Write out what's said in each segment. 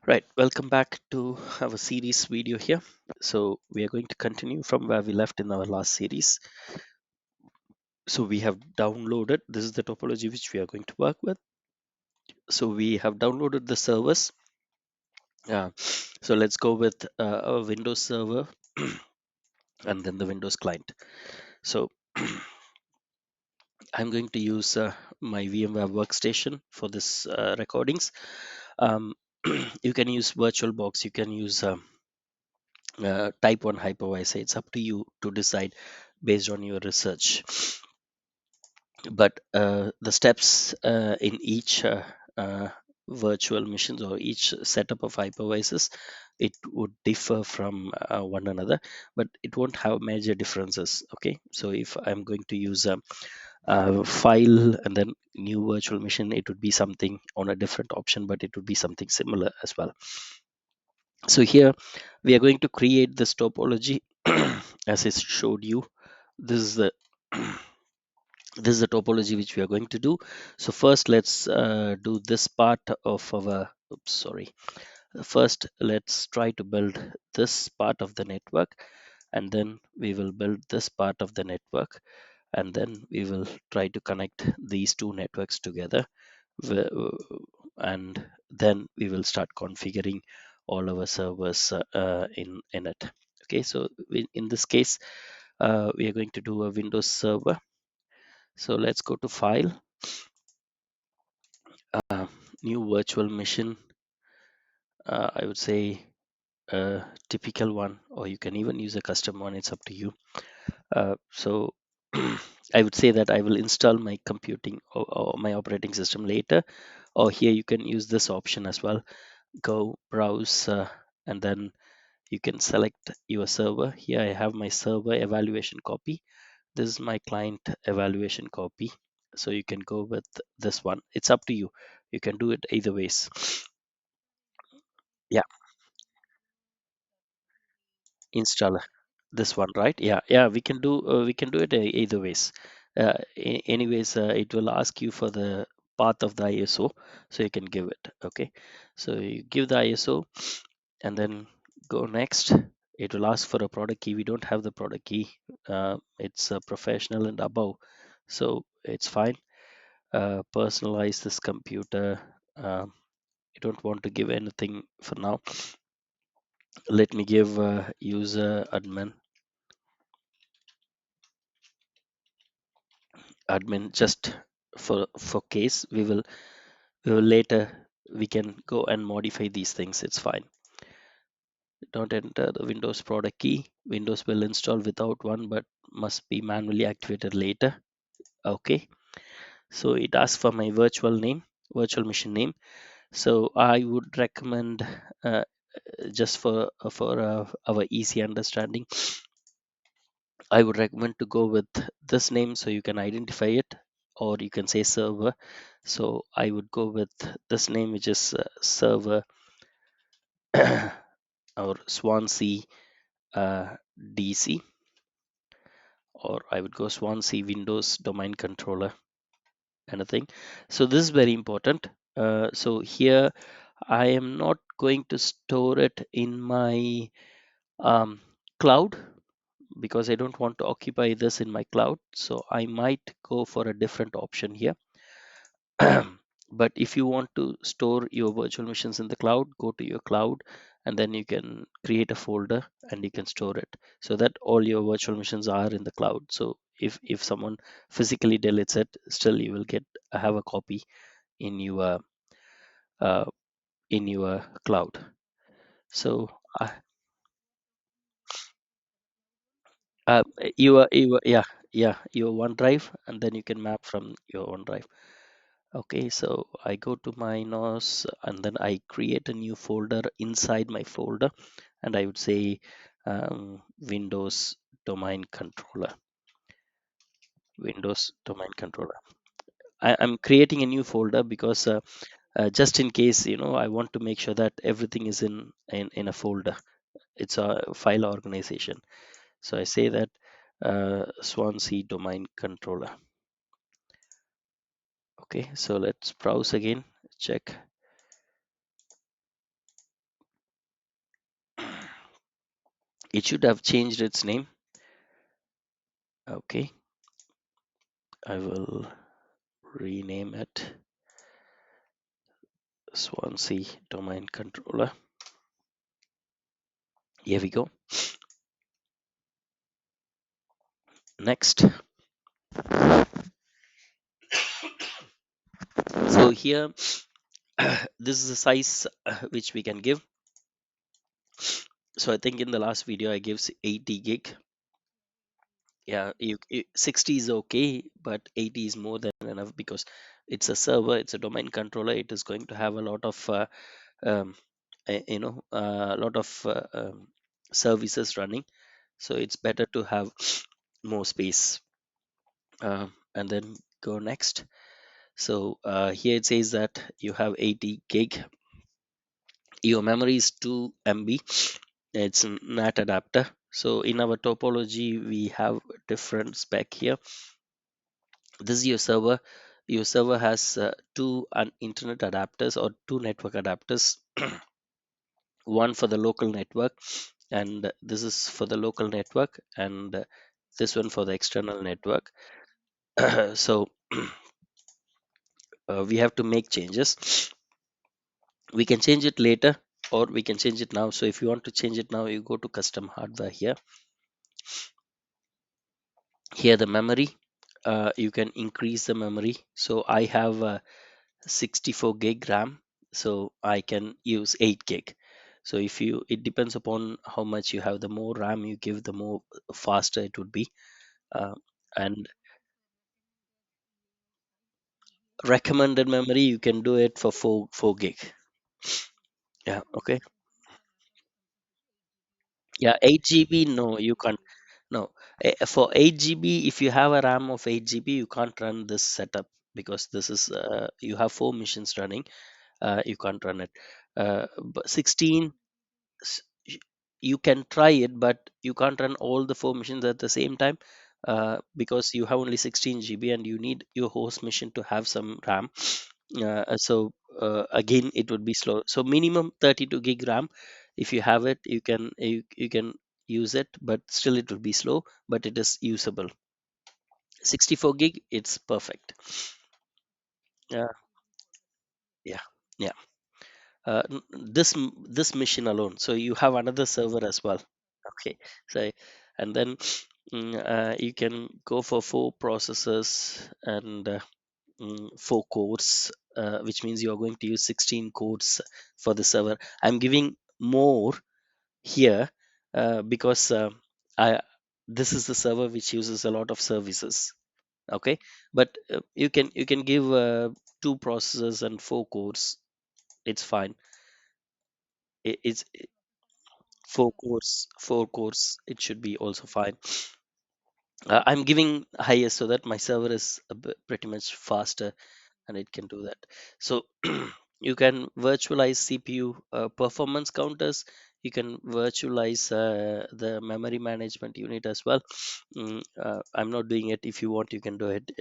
Right, welcome back to our series video here. So we are going to continue from where we left in our last series. So we have downloaded, this is the topology which we are going to work with. So we have downloaded the servers. So let's go with a Windows server and then the Windows client. So I'm going to use my VMware workstation for this recordings. Um, you can use VirtualBox, you can use type 1 hypervisor. It's up to you to decide based on your research. But the steps in each virtual machines or each setup of hypervisors, it would differ from one another, but it won't have major differences. Okay, so if I'm going to use a file and then new virtual machine, it would be something on a different option, but it would be something similar as well. So here we are going to create this topology as I showed you. This is the this is the topology which we are going to do. So first let's do this part of our oops sorry first let's try to build this part of the network, and then we will build this part of the network, and then we will try to connect these two networks together, and then we will start configuring all our servers in it. Okay, so in this case we are going to do a Windows server. So let's go to file, uh, new virtual machine. I would say a typical one, or you can even use a custom one, it's up to you. So I would say that I will install my computing or my operating system later, or here you can use this option as well. Go browse, and then you can select your server. Here I have my server evaluation copy. This is my client evaluation copy. So you can go with this one. It's up to you. You can do it either ways. Yeah, installer. This one, right? Yeah, we can do it either ways. Anyways, it will ask you for the path of the ISO, so you can give it. Okay, so you give the ISO and then go next. It will ask for a product key. We don't have the product key. It's professional and above, so it's fine. Personalize this computer. I don't want to give anything for now. Let me give user admin just for case. We will later, we can go and modify these things. It's fine. Don't enter the Windows product key. Windows will install without one, but must be manually activated later. Okay, so it asks for my virtual machine name. So I would recommend, just for our easy understanding, I would recommend to go with this name so you can identify it, or you can say server. So I would go with this name, which is server or Swansea DC, or I would go Swansea Windows domain controller kind of thing. So this is very important. So here I am not going to store it in my cloud, because I don't want to occupy this in my cloud. So I might go for a different option here. But if you want to store your virtual machines in the cloud, go to your cloud, and then you can create a folder and you can store it so that all your virtual machines are in the cloud. So if someone physically deletes it, still you will get have a copy in your uh, in your cloud. So uh, uh, your OneDrive, and then you can map from your OneDrive. Okay, so I go to my NOSS and then I create a new folder inside my folder, and I would say Windows domain controller. Windows domain controller. I'm creating a new folder because just in case, I want to make sure that everything is in a folder. It's a file organization. So I say that Swansea domain controller. Okay, so let's browse again, check. It should have changed its name. Okay, I will rename it Swansea Domain Controller. Here we go. Next. So here, this is the size which we can give. So I think in the last video I gave 80 gig. Yeah, 60 is okay, but 80 is more than enough because it's a server, it's a domain controller. It is going to have a lot of um, a lot of services running, so it's better to have more space. And then go next. So here it says that you have 80 gig, your memory is 2 MB, it's a NAT adapter. So in our topology we have different spec here. This is your server has two internet adapters or two network adapters, one for the local network, and this is for the local network, and this one for the external network. So we have to make changes. We can change it later or we can change it now. So if you want to change it now, you go to custom hardware. Here the memory, you can increase the memory. So I have 64 gig RAM, so I can use 8 gig. So if you, it depends upon how much you have. The more RAM you give, the more faster it would be. uh, and recommended memory, you can do it for 4 gig. Yeah, okay. Yeah, 8 GB, no, you can't. No, for 8 GB, if you have a RAM of 8 GB, you can't run this setup because this is you have 4 machines running. You can't run it. But 16, s- y- you can try it, but you can't run all the 4 machines at the same time because you have only 16 GB and you need your host machine to have some RAM. So again, it would be slow. So minimum 32 gig RAM. If you have it, you can use it, but still it will be slow, but it is usable. 64 gig, it's perfect. Yeah, yeah, yeah. This machine alone. So you have another server as well. Okay, so and then you can go for 4 processors and 4 cores, which means you are going to use 16 cores for the server. I'm giving more here because I this is the server which uses a lot of services. Okay, but you can give 2 processors and 4 cores. It's fine. It's 4 cores. It should be also fine. I'm giving highest so that my server is pretty much faster and it can do that. So you can virtualize CPU performance counters. You can virtualize the memory management unit as well. I'm not doing it. If you want, you can do it.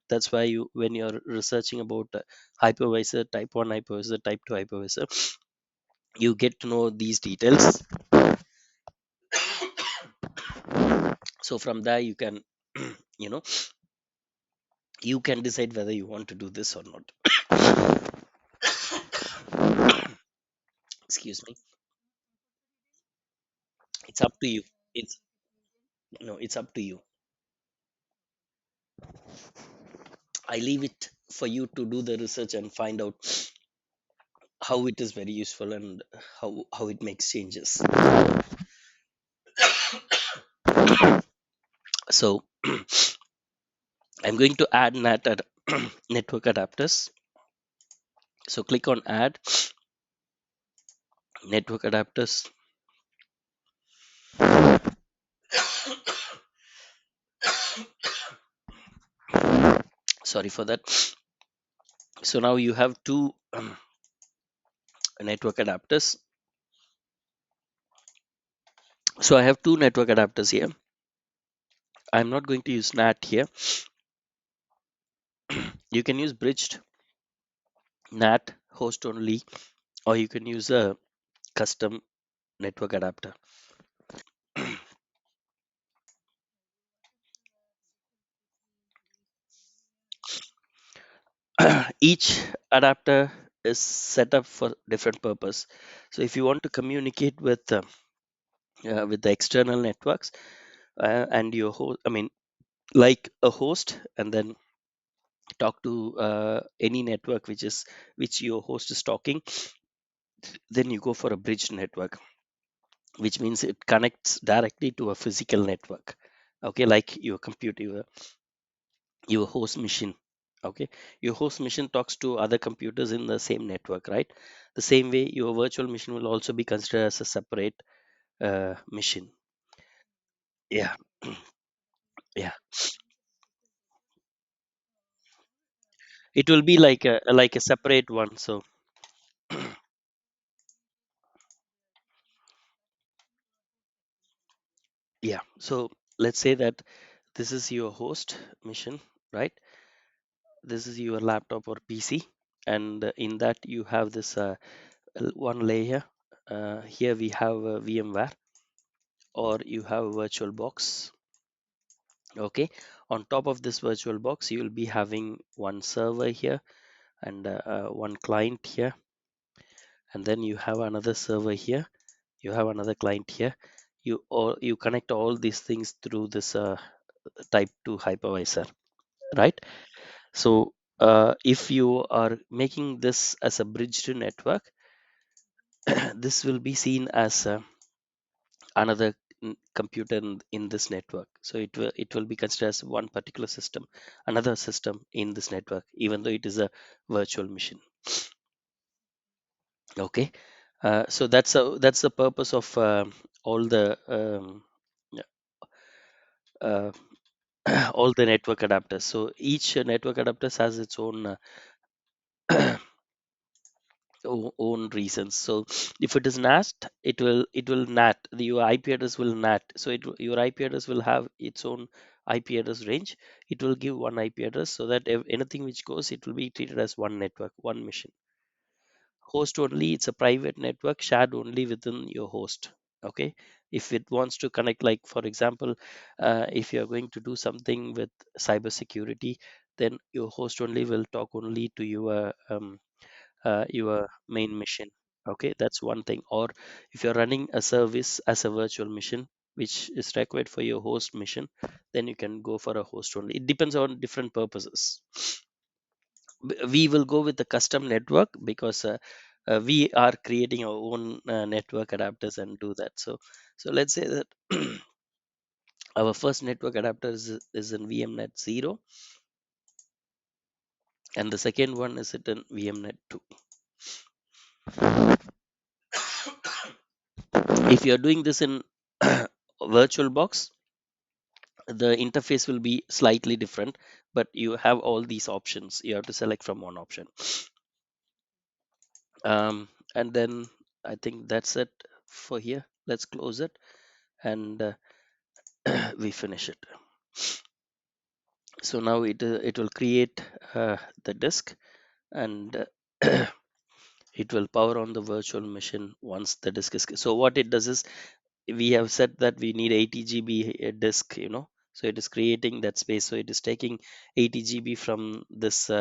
That's why you, when you're researching about hypervisor, type 1 hypervisor, type 2 hypervisor, you get to know these details. So from there you can you know you can decide whether you want to do this or not. Excuse me. It's up to you. It's no, it's up to you. I leave it for you to do the research and find out how it is very useful and how it makes changes. So I'm going to add network adapters. So click on add network adapters. Sorry for that. So now you have two network adapters. So I have two network adapters here. I'm not going to use NAT here. You can use bridged NAT host only, or you can use a custom network adapter. each adapter is set up for different purpose. So if you want to communicate with the external networks, and your host, I mean, like a host, and then talk to any network which your host is talking, then you go for a bridge network, which means it connects directly to a physical network. Okay, like your computer, your host machine. Okay, your host machine talks to other computers in the same network, right? The same way your virtual machine will also be considered as a separate machine. Yeah. Yeah, it will be like a separate one. So yeah, so let's say that this is your host machine, right? This is your laptop or PC, and in that you have this one layer. Here we have a VMware, or you have a virtual box. Okay, on top of this virtual box you will be having one server here, and one client here, and then you have another server here, you have another client here. You connect all these things through this type 2 hypervisor, right? So if you are making this as a bridged network, this will be seen as another computer in this network. So it will be considered as one particular system, another system in this network, even though it is a virtual machine. Okay, so that's the purpose of all the yeah, uh, all the network adapters. So each network adapter has its own own reasons. So if it is NAT, it will NAT. Your IP address will NAT. So your IP address will have its own IP address range. It will give one IP address, so that anything which goes, it will be treated as one network, one machine. Host only, it's a private network shared only within your host. Okay, if it wants to connect, like for example, if you are going to do something with cybersecurity, then your host only will talk only to your main machine. Okay, that's one thing. Or if you're running a service as a virtual machine which is required for your host machine, then you can go for a host only. It depends on different purposes. We will go with the custom network because we are creating our own network adapters and do that. So let's say that our first network adapter is in VMnet 0, and the second one is it in VMnet 2. If you're doing this in VirtualBox, the interface will be slightly different, but you have all these options. You have to select from one option. And then I think that's it for here. Let's close it, and we finish it. So now it will create the disk, and it will power on the virtual machine once the disk is. So what it does is, we have said that we need 80 GB disk, so it is creating that space. So it is taking 80 GB from this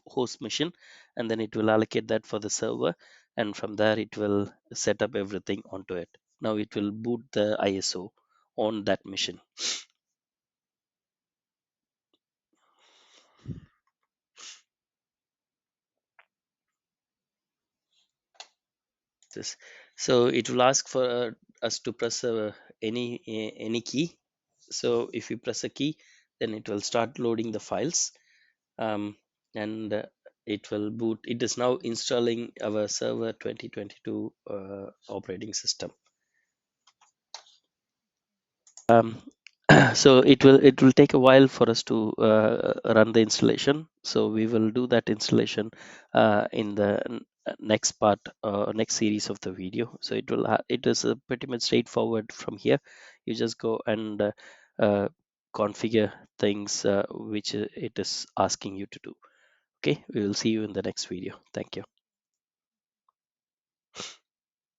host machine, and then it will allocate that for the server, and from there it will set up everything onto it. Now it will boot the ISO on that machine. This. So it will ask for us to press any key. So if you press a key, then it will start loading the files, um, and it will boot. It is now installing our server 2022 operating system. um, so it will take a while for us to run the installation. So we will do that installation in the next part, next series of the video. So it is pretty much straightforward from here. You just go and uh, configure things which it is asking you to do. Okay, we will see you in the next video. Thank you.